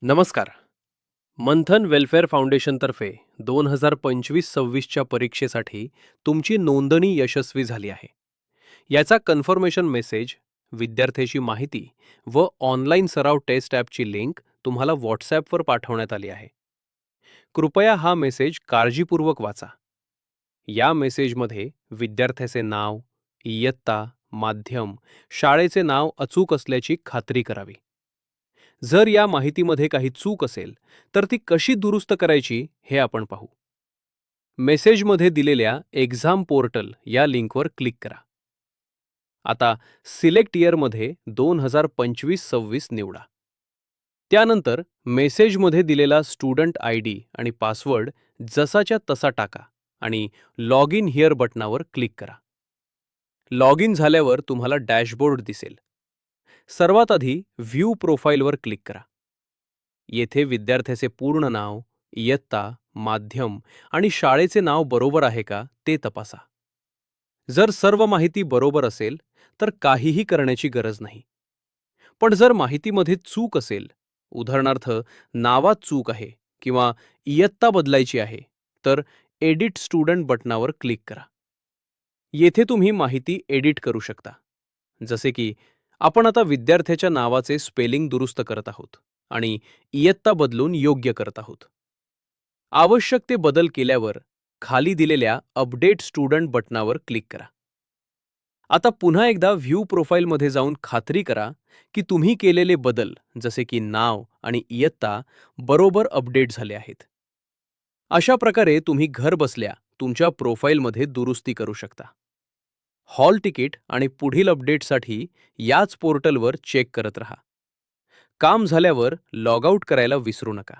नमस्कार. मंथन वेलफेअर फाउंडेशनतर्फे 2025-26च्या परीक्षेसाठी तुमची नोंदणी यशस्वी झाली आहे. याचा कन्फर्मेशन मेसेज, विद्यार्थ्याची माहिती व ऑनलाईन सराव टेस्ट ॲपची लिंक तुम्हाला व्हॉट्सॲपवर पाठवण्यात आली आहे. कृपया हा मेसेज काळजीपूर्वक वाचा. या मेसेजमध्ये विद्यार्थ्याचे नाव, इयत्ता, माध्यम, शाळेचे नाव अचूक असल्याची खात्री करावी. जर या माहितीमध्ये काही चूक असेल तर ती कशी दुरुस्त करायची हे आपण पाहू. मेसेजमध्ये दिलेल्या एक्झाम पोर्टल या लिंकवर क्लिक करा. आता सिलेक्ट इयरमध्ये 2025-26 निवडा. त्यानंतर मेसेजमध्ये दिलेला स्टुडंट आय डी आणि पासवर्ड जसाच्या तसा टाका आणि लॉग इन हिअर बटनावर क्लिक करा. लॉग इन झाल्यावर तुम्हाला डॅशबोर्ड दिसेल. सर्वात आधी व्ह्यू प्रोफाईलवर क्लिक करा. येथे विद्यार्थ्याचे पूर्ण नाव, इयत्ता, माध्यम आणि शाळेचे नाव बरोबर आहे का ते तपासा. जर सर्व माहिती बरोबर असेल तर काहीही करण्याची गरज नाही. पण जर माहितीमध्ये चूक असेल, उदाहरणार्थ नावात चूक आहे किंवा इयत्ता बदलायची आहे, तर एडिट स्टुडंट बटनावर क्लिक करा. येथे तुम्ही माहिती एडिट करू शकता. जसे की आपण आता विद्यार्थ्याच्या नावाचे स्पेलिंग दुरुस्त करत आहोत आणि इयत्ता बदलून योग्य करत आहोत. आवश्यक ते बदल केल्यावर खाली दिलेल्या अपडेट स्टुडंट बटनावर क्लिक करा. आता पुन्हा एकदा व्ह्यू प्रोफाईलमध्ये जाऊन खात्री करा की तुम्ही केलेले बदल जसे की नाव आणि इयत्ता बरोबर अपडेट झाले आहेत. अशा प्रकारे तुम्ही घर बसल्या तुमच्या प्रोफाईलमध्ये दुरुस्ती करू शकता. हॉल तिकीट आणि पुढील अपडेटसाठी याच पोर्टलवर चेक करत रहा. काम झाल्यावर लॉग आउट करायला विसरू नका.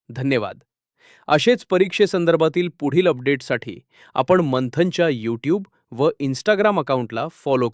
धन्यवाद. असेच परीक्षेसंदर्भातील पुढील अपडेटसाठी आपण मंथनच्या यूट्यूब व इंस्टाग्राम अकाउंटला फॉलो